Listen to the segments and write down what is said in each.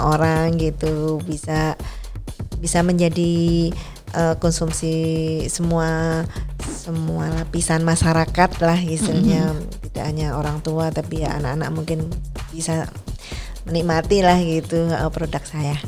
orang gitu, bisa menjadi konsumsi semua lapisan masyarakat lah istilahnya, tidak hanya orang tua tapi ya anak-anak mungkin bisa menikmati lah gitu produk saya.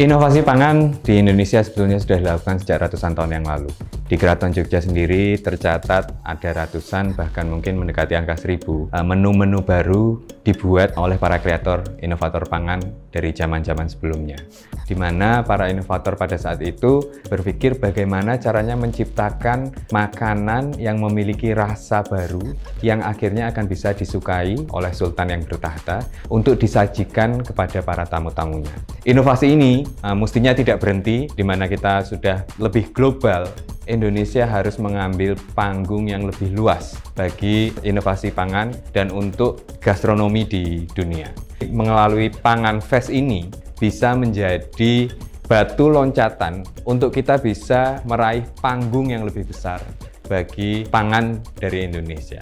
Inovasi pangan di Indonesia sebetulnya sudah dilakukan sejak ratusan tahun yang lalu. Di Keraton Jogja sendiri tercatat ada ratusan, bahkan mungkin mendekati angka 1000 menu-menu baru dibuat oleh para kreator inovator pangan dari zaman-zaman sebelumnya. Di mana para inovator pada saat itu berpikir bagaimana caranya menciptakan makanan yang memiliki rasa baru yang akhirnya akan bisa disukai oleh sultan yang bertahta untuk disajikan kepada para tamu-tamunya. Inovasi ini mestinya tidak berhenti, di mana kita sudah lebih global. Indonesia harus mengambil panggung yang lebih luas bagi inovasi pangan dan untuk gastronomi di dunia. Melalui Pangan Fest ini bisa menjadi batu loncatan untuk kita bisa meraih panggung yang lebih besar bagi pangan dari Indonesia.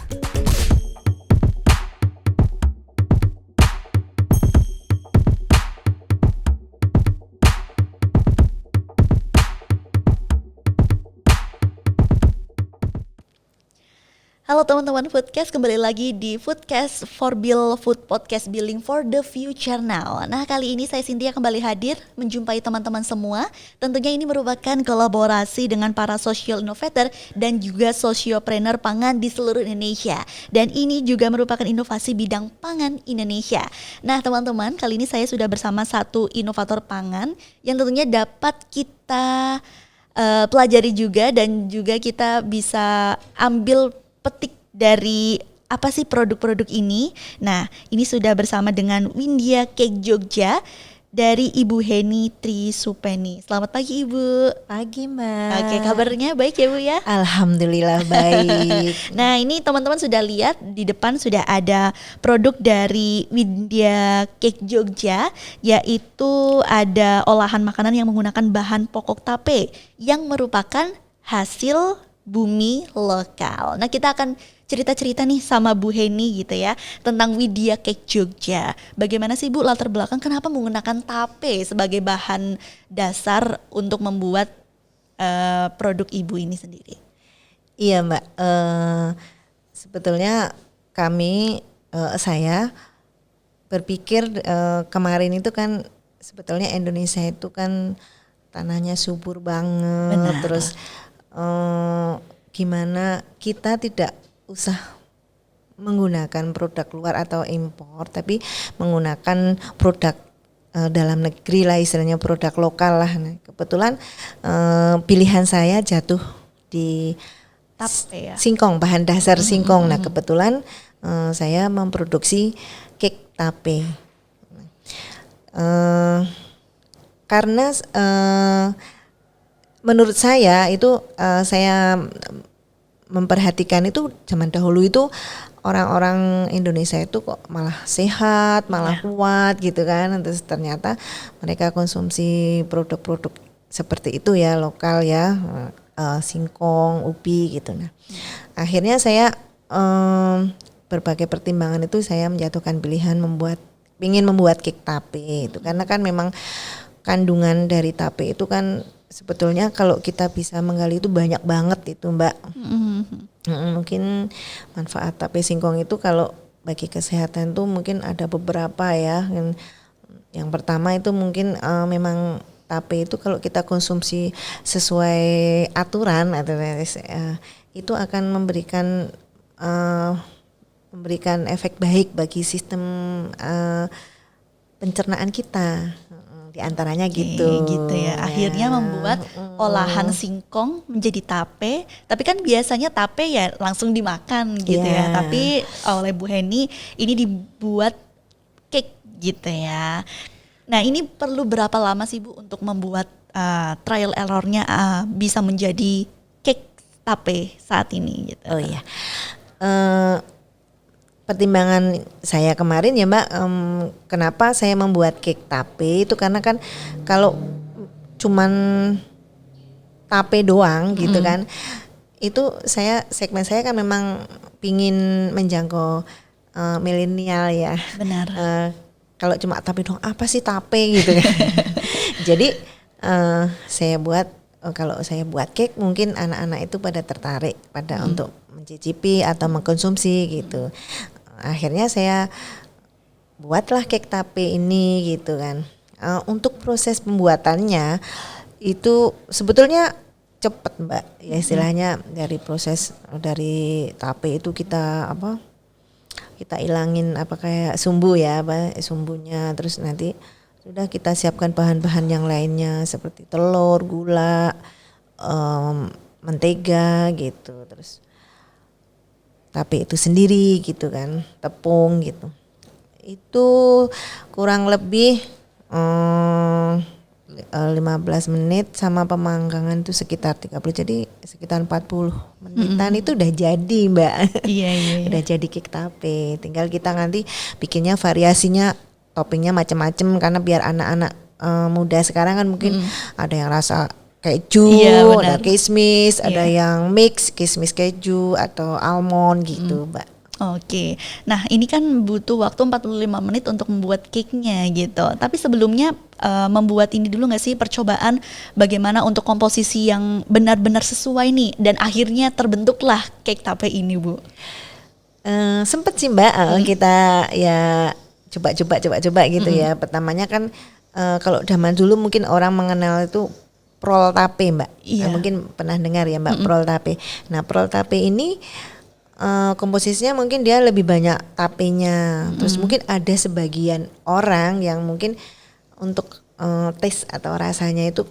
Halo teman-teman Foodcast, kembali lagi di Foodcast for Bill Food Podcast Building for the Future Now. Nah, kali ini saya Cynthia kembali hadir menjumpai teman-teman semua. Tentunya ini merupakan kolaborasi dengan para social innovator dan juga sociopreneur pangan di seluruh Indonesia. Dan ini juga merupakan inovasi bidang pangan Indonesia. Nah, teman-teman, kali ini saya sudah bersama satu inovator pangan yang tentunya dapat kita pelajari juga dan juga kita bisa ambil petik dari apa sih produk-produk ini. Nah, ini sudah bersama dengan Windia Cake Jogja dari Ibu Heni Trisupeni. Selamat pagi Ibu. Pagi Mbak. Oke, kabarnya baik ya Bu ya? Alhamdulillah baik. Nah, ini teman-teman sudah lihat di depan sudah ada produk dari Windia Cake Jogja, yaitu ada olahan makanan yang menggunakan bahan pokok tape yang merupakan hasil bumi lokal. Nah, kita akan cerita-cerita nih sama Bu Heni gitu ya tentang Windia Cake Jogja. Bagaimana sih Bu latar belakang kenapa menggunakan tape sebagai bahan dasar untuk membuat produk Ibu ini sendiri? Iya Mbak, sebetulnya saya berpikir kemarin itu kan sebetulnya Indonesia itu kan tanahnya subur banget. Benar. Terus gimana kita tidak usah menggunakan produk luar atau impor, tapi menggunakan produk dalam negeri lah, istilahnya produk lokal lah. Nah, kebetulan pilihan saya jatuh di Tape ya? singkong, bahan dasar singkong. Nah, kebetulan saya memproduksi cake tape. Karena menurut saya itu saya memperhatikan itu zaman dahulu itu orang-orang Indonesia itu kok malah sehat, malah kuat gitu kan. Terus ternyata mereka konsumsi produk-produk seperti itu ya, lokal ya, singkong, ubi gitu. Nah, akhirnya saya berbagai pertimbangan itu saya menjatuhkan pilihan ingin membuat cake tape itu karena kan memang kandungan dari tape itu kan sebetulnya kalau kita bisa menggali itu banyak banget itu Mbak. Mungkin manfaat tape singkong itu kalau bagi kesehatan tuh mungkin ada beberapa ya. Yang pertama itu mungkin memang tape itu kalau kita konsumsi sesuai aturan itu akan memberikan efek baik bagi sistem pencernaan kita. Di antaranya gitu ya. Akhirnya membuat olahan singkong menjadi tape, tapi kan biasanya tape ya langsung dimakan gitu ya. Tapi oleh Bu Heni ini dibuat cake gitu ya. Nah, ini perlu berapa lama sih Bu untuk membuat trial errornya bisa menjadi cake tape saat ini gitu? Oh iya. Pertimbangan saya kemarin ya Mbak, kenapa saya membuat cake tape itu karena kan kalau cuman tape doang gitu kan, itu segmen saya kan memang pingin menjangkau milenial ya. Benar. kalau cuma tape dong apa sih tape gitu kan. Jadi saya buat kalau saya buat cake mungkin anak-anak itu pada tertarik pada untuk mencicipi atau mengkonsumsi gitu. Akhirnya saya buatlah cake tape ini gitu kan. Untuk proses pembuatannya itu sebetulnya cepet Mbak, ya istilahnya dari proses dari tape itu kita ilangin kayak sumbu ya, sumbunya, terus nanti sudah kita siapkan bahan-bahan yang lainnya seperti telur, gula, mentega gitu, terus tape itu sendiri gitu kan, tepung gitu. Itu kurang lebih 15 menit sama pemanggangan itu sekitar 30, jadi sekitar 40 menitan itu udah jadi Mbak. Iya. Udah jadi cake tape, tinggal kita nanti bikinnya variasinya toppingnya macam-macam karena biar anak-anak muda sekarang kan mungkin ada yang rasa keju, ada kismis, ada yang mix kismis keju atau almond gitu Mbak. Oke, nah ini kan butuh waktu 45 menit untuk membuat cake-nya gitu. Tapi sebelumnya membuat ini dulu gak sih percobaan bagaimana untuk komposisi yang benar-benar sesuai nih. Dan akhirnya terbentuklah cake tape ini Bu. Sempet sih Mbak, kita ya coba gitu ya. Pertamanya kan kalau zaman dulu mungkin orang mengenal itu prol tape Mbak. Iya. Mungkin pernah dengar ya Mbak prol tape. Nah prol tape ini komposisinya mungkin dia lebih banyak tapenya. Terus mungkin ada sebagian orang yang mungkin untuk taste atau rasanya itu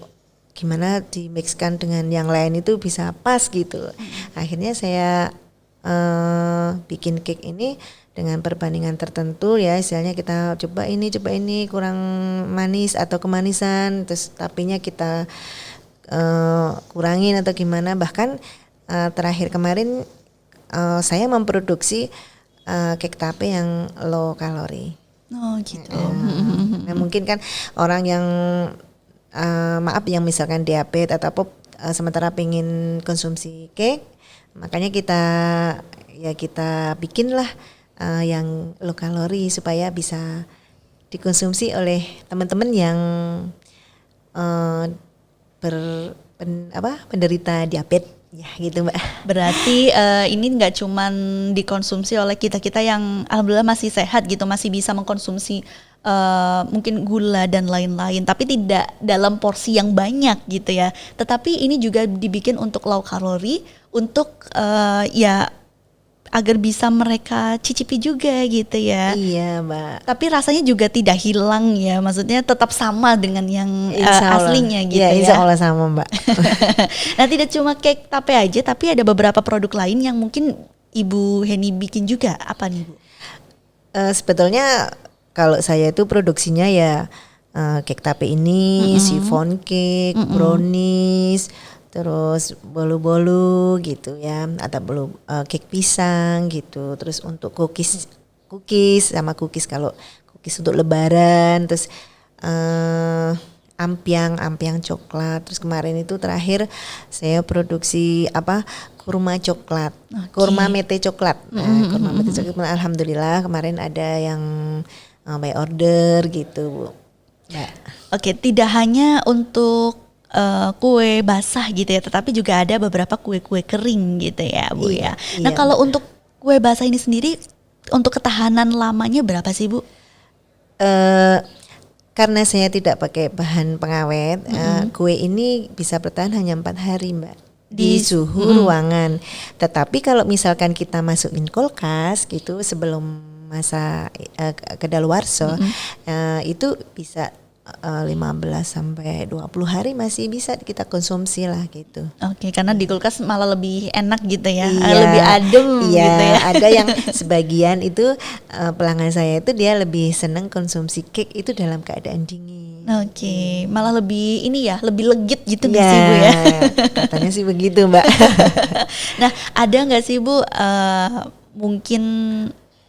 gimana dimixkan dengan yang lain itu bisa pas gitu. Akhirnya saya bikin cake ini dengan perbandingan tertentu ya, istilahnya kita coba ini kurang manis atau kemanisan, terus tapenya kita kurangin atau gimana. Bahkan terakhir kemarin saya memproduksi cake tape yang low kalori. Oh gitu. Nah, mungkin kan orang yang yang misalkan diabetes atau apa sementara pengen konsumsi cake, makanya kita bikinlah yang low kalori supaya bisa dikonsumsi oleh teman-teman yang penderita diabetes. Ya gitu Mbak. Berarti ini nggak cuman dikonsumsi oleh kita yang alhamdulillah masih sehat gitu, masih bisa mengkonsumsi mungkin gula dan lain-lain, tapi tidak dalam porsi yang banyak gitu ya. Tetapi ini juga dibikin untuk low kalori, untuk ya agar bisa mereka cicipi juga gitu ya. Iya Mbak. Tapi rasanya juga tidak hilang ya, maksudnya tetap sama dengan yang aslinya gitu ya. Insya Allah sama Mbak. Nah tidak cuma cake tape aja, tapi ada beberapa produk lain yang mungkin Ibu Heni bikin juga. Apa nih Bu? Sebetulnya kalau saya itu produksinya ya cake tape ini, chiffon cake, brownies, terus bolu-bolu gitu ya, atau cake pisang gitu. Terus untuk cookies kalau cookies untuk lebaran, terus ampiang coklat. Terus kemarin itu terakhir saya produksi kurma coklat, kurma mete coklat. Kurma mete coklat alhamdulillah kemarin ada yang by order gitu Bu. Ya. Oke, tidak hanya untuk kue basah gitu ya, tetapi juga ada beberapa kue-kue kering gitu ya Bu ya. Nah kalau untuk kue basah ini sendiri, untuk ketahanan lamanya berapa sih Bu? Karena saya tidak pakai bahan pengawet, kue ini bisa bertahan hanya 4 hari Mbak di suhu ruangan. Tetapi kalau misalkan kita masukin kulkas gitu sebelum masa kedaluarsa, itu bisa 15 sampai 20 hari masih bisa kita konsumsi lah gitu. Oke, karena di kulkas malah lebih enak gitu ya, iya, lebih adem gitu ya. Ada yang sebagian itu pelanggan saya itu dia lebih seneng konsumsi cake itu dalam keadaan dingin. Oke, malah lebih ini ya, lebih legit gitu nggak sih Bu ya? Katanya sih begitu Mbak. Nah, ada nggak sih Bu mungkin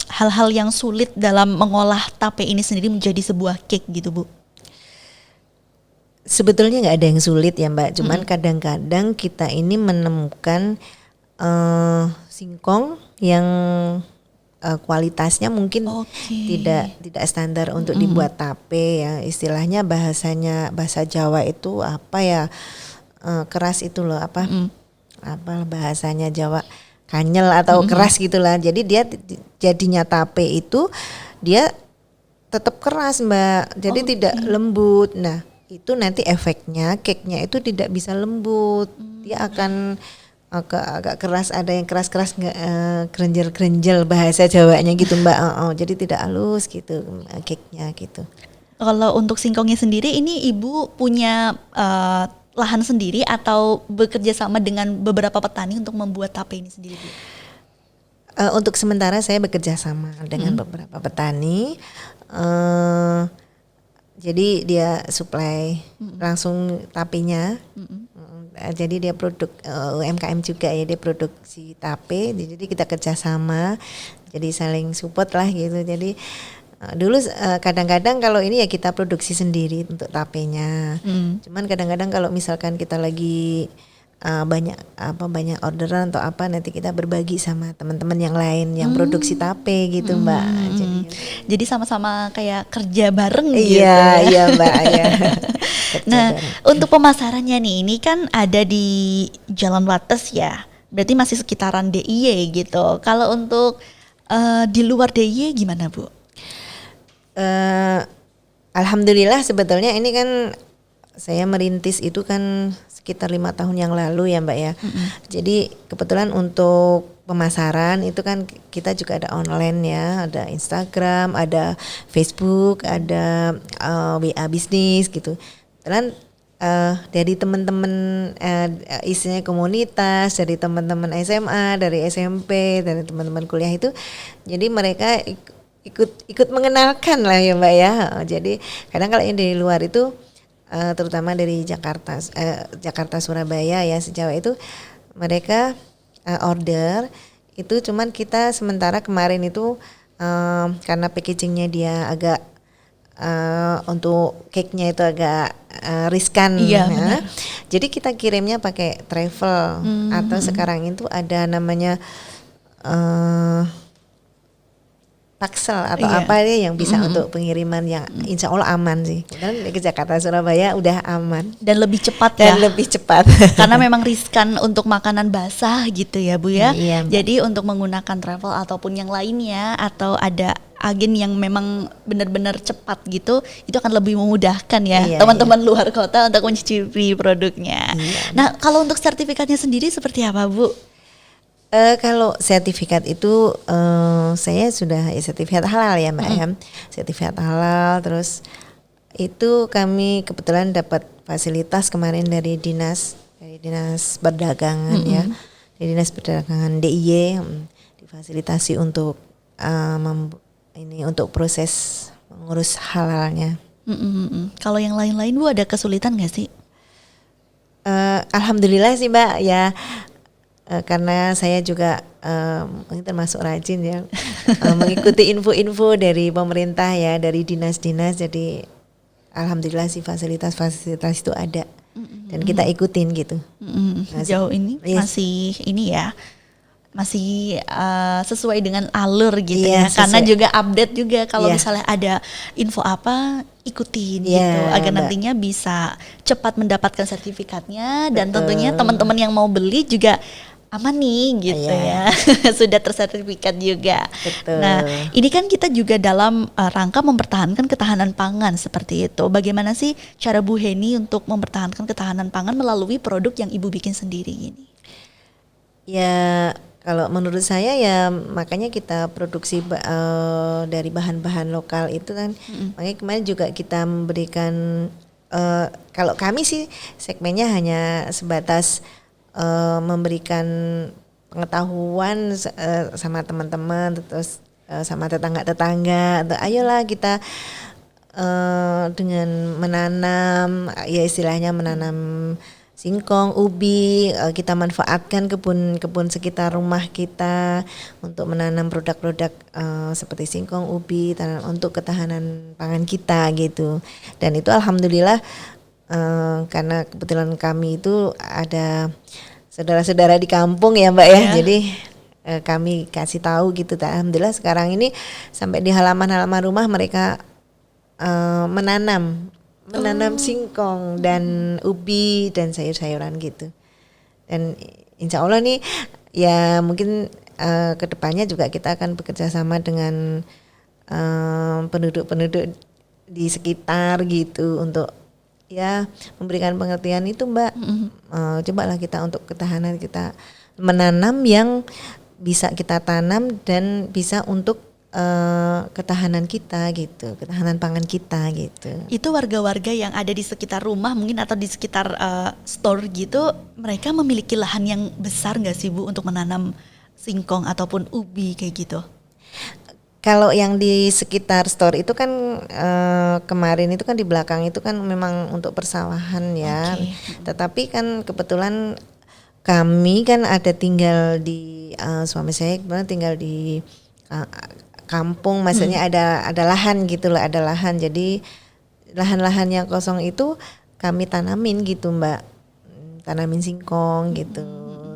hal-hal yang sulit dalam mengolah tape ini sendiri menjadi sebuah cake gitu Bu? Sebetulnya nggak ada yang sulit ya Mbak, cuman kadang-kadang kita ini menemukan singkong yang kualitasnya mungkin tidak standar untuk dibuat tape ya, istilahnya bahasa Jawa itu apa ya, keras itu loh, apa bahasanya Jawa, kanyel atau keras gitulah. Jadi dia jadinya tape itu dia tetap keras Mbak, jadi tidak lembut. Nah itu nanti efeknya cake-nya itu tidak bisa lembut, dia akan agak keras, ada yang keras-keras kerenjel-kerenjel bahasa Jawanya gitu Mbak. Jadi tidak halus gitu cake-nya gitu. Kalau untuk singkongnya sendiri ini Ibu punya lahan sendiri atau bekerja sama dengan beberapa petani untuk membuat tape ini sendiri Bu? Untuk sementara saya bekerja sama dengan beberapa petani. Jadi dia supply langsung tapenya. Jadi dia produk UMKM juga ya, dia produksi tape. Jadi kita kerjasama, jadi saling support lah gitu. Jadi dulu kadang-kadang kalau ini ya kita produksi sendiri untuk tapenya. Cuman kadang-kadang kalau misalkan kita lagi banyak orderan atau apa, nanti kita berbagi sama teman-teman yang lain yang produksi tape gitu Mbak. Jadi sama-sama kayak kerja bareng gitu. Iya Mbak ya. Nah untuk pemasarannya nih, ini kan ada di Jalan Wates ya, berarti masih sekitaran DIY gitu. Kalau untuk di luar DIY gimana Bu? Alhamdulillah sebetulnya ini kan saya merintis itu kan sekitar 5 tahun yang lalu ya Mbak ya. Jadi kebetulan untuk pemasaran itu kan kita juga ada online ya, ada Instagram, ada Facebook, ada WA bisnis gitu. Dan dari teman-teman isinya komunitas, dari teman-teman SMA, dari SMP, dari teman-teman kuliah itu, jadi mereka ikut mengenalkan lah ya Mbak ya. Jadi kadang kalau yang dari luar itu terutama dari Jakarta Surabaya ya sejauh itu mereka order itu, cuman kita sementara kemarin itu karena packagingnya dia agak untuk cake-nya itu agak riskan ya. Jadi kita kirimnya pakai travel atau sekarang itu ada namanya Paksel atau apa ya yang bisa untuk pengiriman yang insya Allah aman sih. Dan ke Jakarta Surabaya udah aman dan lebih cepat ya. Dan lebih cepat. Karena memang riskan untuk makanan basah gitu ya Bu ya. Iya, jadi untuk menggunakan travel ataupun yang lainnya atau ada agen yang memang benar-benar cepat gitu, itu akan lebih memudahkan ya teman-teman luar kota untuk mencicipi produknya. Nah kalau untuk sertifikatnya sendiri seperti apa Bu? Kalau sertifikat itu saya sudah sertifikat halal ya Mbak ya, sertifikat halal. Terus itu kami kebetulan dapat fasilitas kemarin dari dinas perdagangan ya, dari dinas perdagangan DIY, difasilitasi untuk untuk proses mengurus halalnya. Kalau yang lain-lain Bu ada kesulitan nggak sih? Alhamdulillah sih Mbak ya. Karena saya juga termasuk rajin ya mengikuti info-info dari pemerintah ya, dari dinas-dinas, jadi alhamdulillah sih fasilitas itu ada dan kita ikutin gitu. Sejauh ini masih ini ya, masih sesuai dengan alur gitu ya, karena juga update juga kalau misalnya ada info apa ikutin gitu agar nantinya bisa cepat mendapatkan sertifikatnya. Dan tentunya teman-teman yang mau beli juga aman nih gitu ya. Sudah tersertifikat juga. Betul. Nah ini kan kita juga dalam rangka mempertahankan ketahanan pangan seperti itu. Bagaimana sih cara Bu Heni untuk mempertahankan ketahanan pangan melalui produk yang Ibu bikin sendiri ini? Ya kalau menurut saya ya makanya kita produksi dari bahan-bahan lokal itu kan. Makanya kemarin juga kita memberikan kalau kami sih segmennya hanya sebatas memberikan pengetahuan sama teman-teman, terus sama tetangga-tetangga, ayolah kita dengan menanam ya istilahnya menanam singkong, ubi, kita manfaatkan kebun sekitar rumah kita untuk menanam produk-produk seperti singkong, ubi, untuk ketahanan pangan kita gitu. Dan itu alhamdulillah karena kebetulan kami itu ada saudara-saudara di kampung ya Mbak ya, jadi kami kasih tahu gitu. Alhamdulillah sekarang ini sampai di halaman-halaman rumah mereka menanam singkong dan ubi dan sayur-sayuran gitu. Dan insya Allah nih ya mungkin kedepannya juga kita akan bekerja sama dengan penduduk-penduduk di sekitar gitu untuk ya memberikan pengertian itu Mbak. Cobalah kita untuk ketahanan kita menanam yang bisa kita tanam dan bisa untuk ketahanan kita gitu, ketahanan pangan kita gitu. Itu warga-warga yang ada di sekitar rumah mungkin atau di sekitar store gitu, mereka memiliki lahan yang besar nggak sih Bu untuk menanam singkong ataupun ubi kayak gitu? Kalau yang di sekitar store itu kan kemarin itu kan di belakang itu kan memang untuk persawahan ya. Okay. Tetapi kan kebetulan kami kan ada tinggal di suami saya kebetulan tinggal di kampung, maksudnya ada lahan gitu lah, ada lahan. Jadi lahan-lahan yang kosong itu kami tanamin gitu Mbak, tanamin singkong gitu.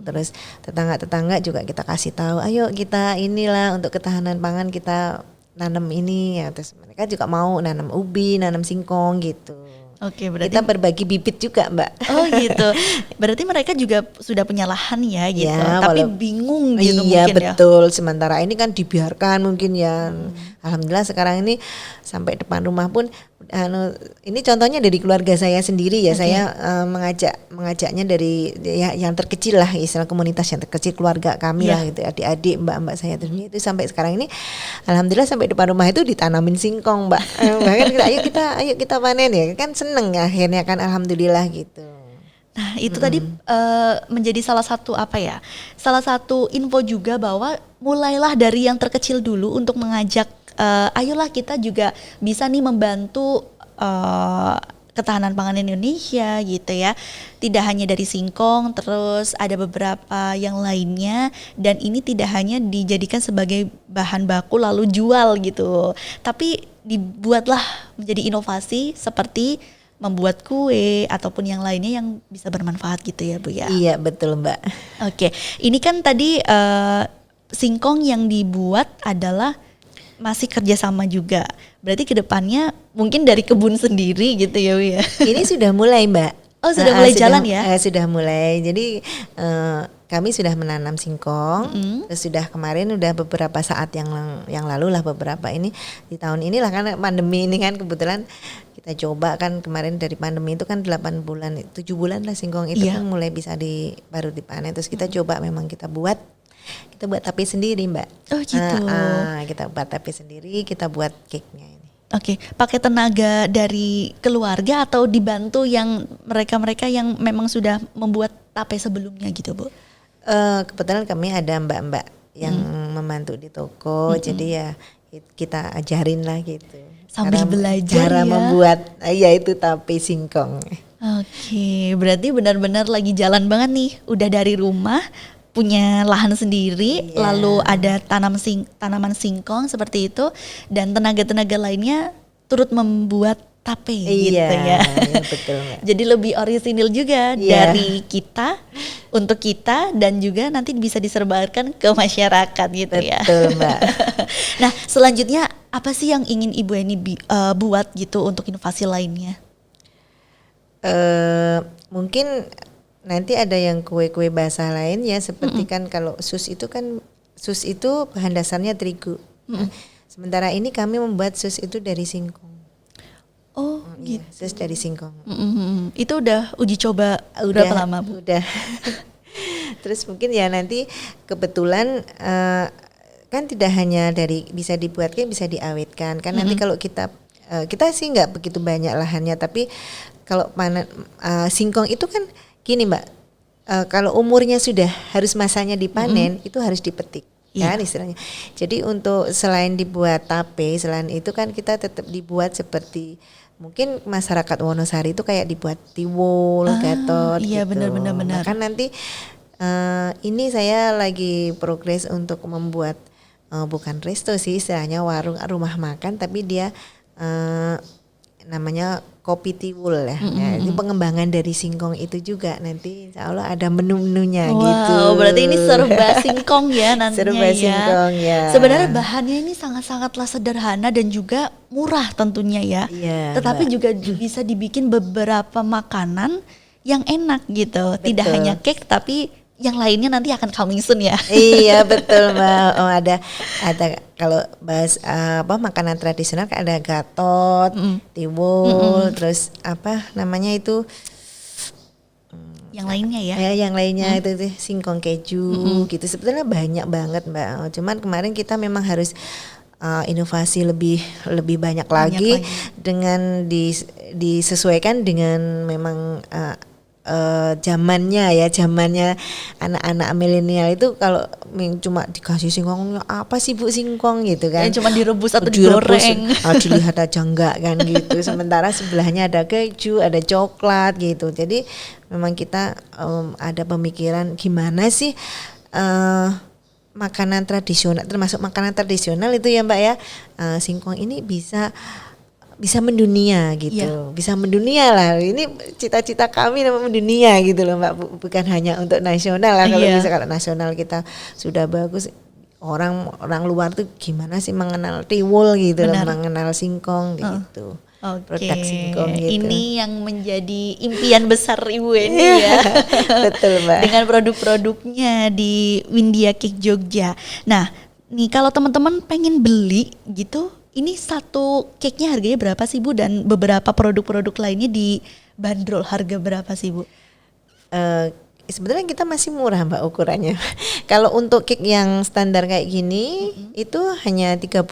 Terus tetangga-tetangga juga kita kasih tahu, ayo kita inilah untuk ketahanan pangan kita nanam ini ya. Terus mereka juga mau nanam ubi, nanam singkong gitu. Oke, berarti kita berbagi bibit juga Mbak. Oh gitu. Berarti mereka juga sudah punya lahan ya gitu. Ya, tapi bingung gitu iya, mungkin ya. betul. Sementara ini kan dibiarkan mungkin ya. Alhamdulillah sekarang ini sampai depan rumah pun ini contohnya dari keluarga saya sendiri ya. Okay. Saya mengajaknya dari ya, yang terkecil lah, istilah komunitas yang terkecil keluarga kami lah gitu, adik-adik, mbak-mbak saya itu sampai sekarang ini alhamdulillah sampai depan rumah itu ditanamin singkong Mbak. Bahkan ayo kita panen ya, kan seneng akhirnya kan alhamdulillah gitu. Nah itu tadi menjadi salah satu salah satu info juga bahwa mulailah dari yang terkecil dulu untuk mengajak ayolah kita juga bisa nih membantu ketahanan pangan Indonesia gitu ya. Tidak hanya dari singkong, terus ada beberapa yang lainnya, dan ini tidak hanya dijadikan sebagai bahan baku lalu jual gitu, tapi dibuatlah menjadi inovasi seperti membuat kue ataupun yang lainnya yang bisa bermanfaat gitu ya Bu ya. Iya betul Mbak. Oke, ini kan tadi singkong yang dibuat adalah masih kerjasama juga. Berarti kedepannya mungkin dari kebun sendiri gitu ya Bu ya. Ini sudah mulai Mbak. Oh sudah mulai jalan ya? Sudah mulai. Jadi kami sudah menanam singkong. Terus sudah kemarin udah beberapa saat yang lalu lah beberapa ini di tahun inilah karena pandemi ini kan kebetulan kita coba kan kemarin dari pandemi itu kan 7 bulan lah singkong itu kan mulai bisa baru dipanen. Terus kita coba memang kita buat tape sendiri Mbak. Oh gitu. Kita buat tape sendiri, kita buat cake-nya ini. Oke, pakai tenaga dari keluarga atau dibantu yang mereka-mereka yang memang sudah membuat tape sebelumnya gitu Bu? Kebetulan kami ada mbak-mbak yang membantu di toko, jadi ya kita ajarin lah gitu. Sambil belajar cara ya? membuat itu tape singkong. Oke, berarti benar-benar lagi jalan banget nih, udah dari rumah punya lahan sendiri, lalu ada tanaman singkong seperti itu, dan tenaga-tenaga lainnya turut membuat tape gitu ya. Iya betul Mbak. Jadi lebih orisinil juga dari kita untuk kita dan juga nanti bisa disebarkan ke masyarakat gitu ya. Betul Mbak. Nah selanjutnya apa sih yang ingin Ibu Eni buat gitu untuk inovasi lainnya? Mungkin nanti ada yang kue-kue basah lain ya seperti kan kalau sus itu bahan dasarnya terigu. Sementara ini kami membuat sus itu dari singkong. Oh gitu. Sus dari singkong. Itu udah uji coba berapa lama Bu? Udah. Terus mungkin ya nanti kebetulan kan tidak hanya bisa dibuatkan, bisa diawetkan kan. Nanti kalau kita sih nggak begitu banyak lahannya, tapi kalau singkong itu kan gini Mbak, kalau umurnya sudah harus masanya dipanen itu harus dipetik kan istilahnya. Jadi untuk selain dibuat tape, selain itu kan kita tetap dibuat seperti mungkin masyarakat Wonosari itu kayak dibuat tiwul, gatot iya, gitu. benar. Kan nanti ini saya lagi progres untuk membuat bukan resto sih istilahnya, warung rumah makan, tapi dia namanya kopi tiwul ya. Ya, ini pengembangan dari singkong itu juga nanti insya Allah ada menu-menunya gitu. Wow, berarti ini serba singkong ya nantinya Serba ya. singkong ya. Sebenarnya bahannya ini sangat-sangatlah sederhana dan juga murah tentunya ya. Iya, Tetapi Mbak. juga bisa dibikin beberapa makanan yang enak gitu. Tidak Betul. hanya cake tapi yang lainnya nanti akan coming soon ya. Iya betul Mbak. Oh ada kalau bahas makanan tradisional kan ada gatot, tiwul, terus apa namanya itu Yang lainnya ya. yang lainnya itu tuh, singkong keju gitu. Sebetulnya banyak banget Mbak. Cuman kemarin kita memang harus inovasi lebih banyak lagi dengan disesuaikan dengan memang zamannya anak-anak milenial itu kalau cuma dikasih singkongnya apa sih Bu singkong gitu kan, Yang cuma direbus atau digoreng. dilihat aja enggak kan gitu, sementara sebelahnya ada keju, ada coklat gitu. Jadi memang kita ada pemikiran gimana sih makanan tradisional, termasuk makanan tradisional itu ya Mbak ya, singkong ini bisa mendunia gitu, bisa mendunia lah. Ini cita-cita kami mendunia gitu loh Mbak, bukan hanya untuk nasional lah. Kalau bisa kalau nasional kita sudah bagus, orang luar tuh gimana sih mengenal tiwul gitu loh, mengenal singkong gitu. Produk singkong gitu. Ini yang menjadi impian besar Ibu ini ya. Betul Mbak. Dengan produk-produknya di Windia Cake Jogja. Nah, nih kalau teman-teman pengen beli gitu, ini satu cake-nya harganya berapa sih Bu, dan beberapa produk-produk lainnya dibanderol harga berapa sih Bu? Sebenarnya kita masih murah Mbak ukurannya. Kalau untuk cake yang standar kayak gini itu hanya 35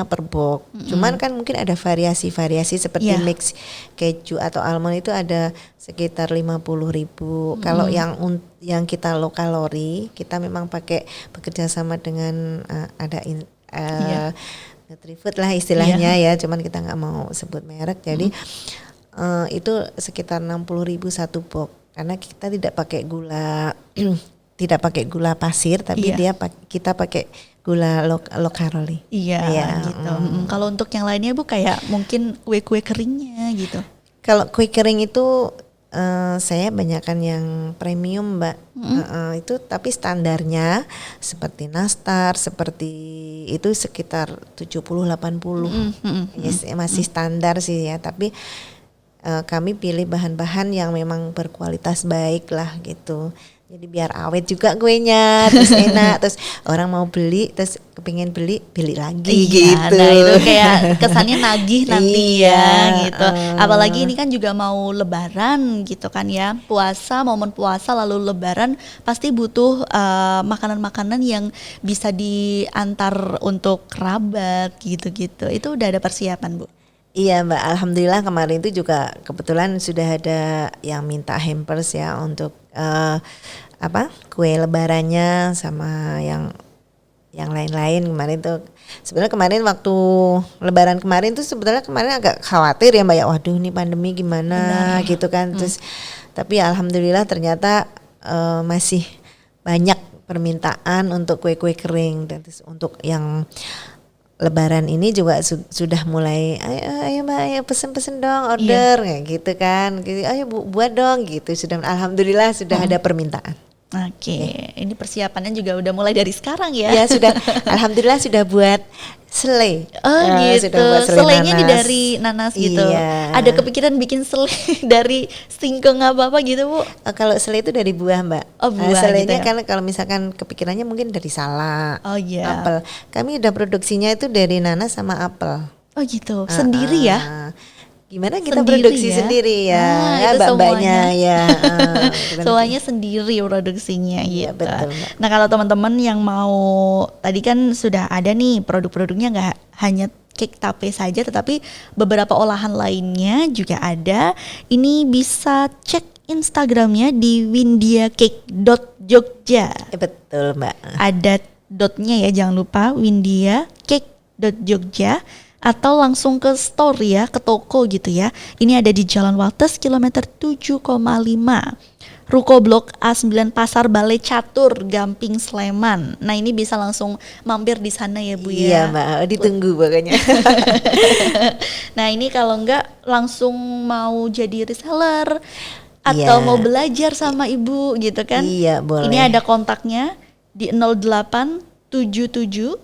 per box. Cuman kan mungkin ada variasi-variasi seperti mix keju atau almond itu ada sekitar 50.000. Kalau yang kita low kalori, kita memang bekerja sama dengan ada Nutrifood lah istilahnya ya, cuman kita nggak mau sebut merek. Jadi itu sekitar 60.000 satu box, karena kita tidak pakai gula tidak pakai gula pasir, tapi kita pakai gula low kalori. Iya gitu. Kalau untuk yang lainnya Bu, kayak mungkin kue-kue keringnya gitu. Kalau kue kering itu saya banyakkan yang premium Mbak. Itu tapi standarnya seperti nastar, seperti itu sekitar 70-80. Yes, masih standar sih ya, tapi kami pilih bahan-bahan yang memang berkualitas baik lah gitu. Jadi biar awet juga kuenya, terus enak, terus orang mau beli, terus kepingin beli lagi gitu. Nah itu kayak kesannya nagih nanti ya gitu. Apalagi ini kan juga mau lebaran gitu kan ya, momen puasa lalu lebaran pasti butuh makanan-makanan yang bisa diantar untuk kerabat gitu-gitu. Itu udah ada persiapan Bu? Iya Mbak, alhamdulillah kemarin itu juga kebetulan sudah ada yang minta hampers ya untuk kue lebarannya sama yang lain-lain. Kemarin tuh sebenarnya waktu lebaran kemarin tuh sebetulnya agak khawatir ya Mbak ya, waduh ini pandemi gimana gitu kan. Terus tapi alhamdulillah ternyata masih banyak permintaan untuk kue-kue kering, dan terus untuk yang lebaran ini juga sudah mulai ayo Mbak, ayo pesen dong, order kayak gitu kan, ayo buat dong gitu. Sudah alhamdulillah sudah ada permintaan. Oke. Ini persiapannya juga udah mulai dari sekarang ya? Ya sudah, alhamdulillah sudah buat selai. Gitu. Sudah buat Selainya nanas. dari nanas gitu. Iya. Ada kepikiran bikin selai dari singkong apa gitu Bu? Kalau selai itu dari buah Mbak. Oh, buah selainya gitu ya? kan kalau misalkan kepikirannya mungkin dari salak, Oh iya. apel. Kami udah produksinya itu dari nanas sama apel. Oh gitu. Sendiri ya? Gimana kita Sendiri produksi ya? sendiri ya, Itu mbak-mbaknya semuanya. ya. Semuanya sendiri produksinya gitu. Betul, Mbak. Nah kalau teman-teman yang mau, tadi kan sudah ada nih produk-produknya, nggak hanya cake tape saja, tetapi beberapa olahan lainnya juga ada. Ini bisa cek Instagramnya di windiacake.jogja. Betul Mbak. Ada dotnya ya, jangan lupa, windiacake.jogja. Atau langsung ke store ya, ke toko gitu ya. Ini ada di Jalan Waltes kilometer 7,5. Ruko Blok A9 Pasar Balai Catur, Gamping, Sleman. Nah ini bisa langsung mampir di sana ya Bu Iya ya. Mbak, ditunggu pokoknya. Nah ini kalau enggak langsung mau jadi reseller atau Iya. mau belajar sama Ibu gitu kan. Iya, boleh. Ini ada kontaknya di 0877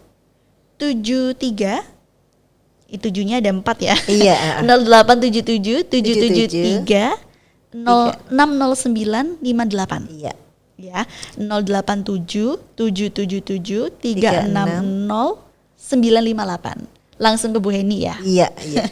73, tujuhnya ada 4 ya. Iya. 0877 773 060958 Iya. ya. 087 777 360 958. Langsung ke Bu Heni ya. Iya, iya.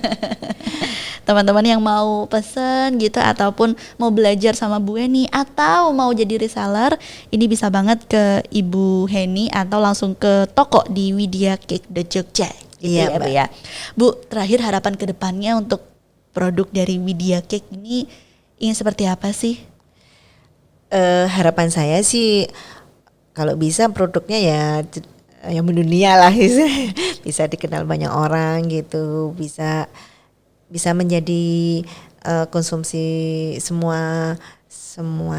Teman-teman yang mau pesen gitu ataupun mau belajar sama Bu Heni atau mau jadi reseller, ini bisa banget ke Ibu Heni atau langsung ke toko di Widya Cake The Jogja gitu Iya, ya Bu Mbak. ya. Bu, terakhir harapan ke depannya untuk produk dari Widya Cake ini ingin seperti apa sih? Harapan saya sih kalau bisa produknya ya yang mendunia lah, bisa dikenal banyak orang gitu, bisa menjadi konsumsi semua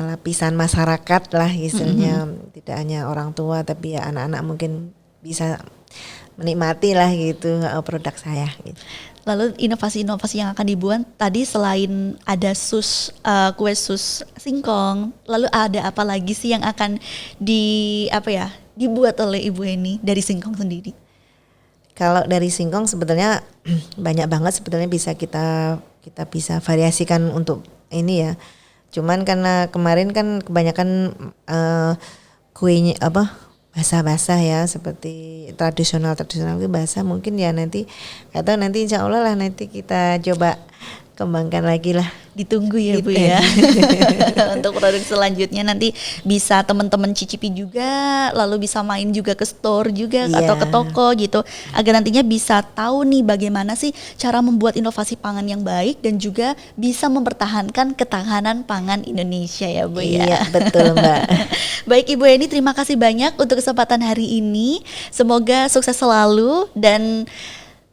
lapisan masyarakat lah istilahnya, tidak hanya orang tua tapi ya anak-anak mungkin bisa menikmati lah gitu produk saya gitu. Lalu inovasi-inovasi yang akan dibuat tadi selain ada kue sus singkong, lalu ada apa lagi sih yang akan dibuat oleh Ibu Heni dari singkong sendiri? Kalau dari singkong sebetulnya banyak banget sebetulnya bisa kita bisa variasikan untuk ini ya. Cuman karena kemarin kan kebanyakan kuenya basah-basah ya, seperti tradisional itu basah, mungkin ya nanti atau nanti insya Allah lah nanti kita coba kembangkan lagi lah. Ditunggu ya Bu Gitu. ya. Untuk produk selanjutnya nanti bisa teman-teman cicipi juga, lalu bisa main juga ke store juga Iya. atau ke toko gitu, agar nantinya bisa tahu nih bagaimana sih cara membuat inovasi pangan yang baik dan juga bisa mempertahankan ketahanan pangan Indonesia ya Bu ya. Iya betul Mbak. Baik Ibu Heni, terima kasih banyak untuk kesempatan hari ini. Semoga sukses selalu dan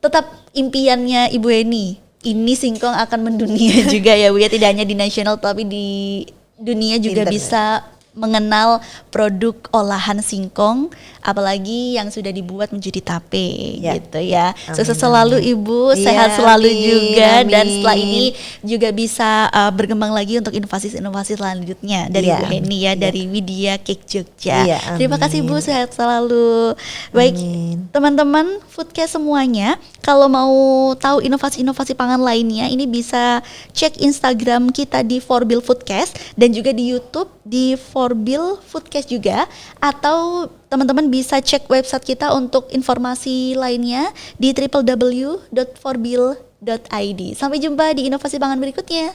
tetap impiannya Ibu Heni. Ini singkong akan mendunia juga ya Bu ya, tidak hanya di nasional tapi di dunia juga Internet. bisa mengenal produk olahan singkong, apalagi yang sudah dibuat menjadi tape Ya. gitu ya. Amin, Sukses selalu amin. Ibu, Iya, sehat selalu amin, juga dan amin. setelah ini juga bisa berkembang lagi untuk inovasi-inovasi selanjutnya dari Iya, Bu Heni ya, iya. dari Widya Cake Jogja. Iya, Terima kasih Bu, amin. sehat selalu. Baik, Amin. teman-teman Foodcast semuanya, kalau mau tahu inovasi-inovasi pangan lainnya, ini bisa cek Instagram kita di Forbil Foodcast dan juga di YouTube di Forbil Foodcast juga, atau teman-teman bisa cek website kita untuk informasi lainnya di www.forbil.id. Sampai jumpa di inovasi pangan berikutnya.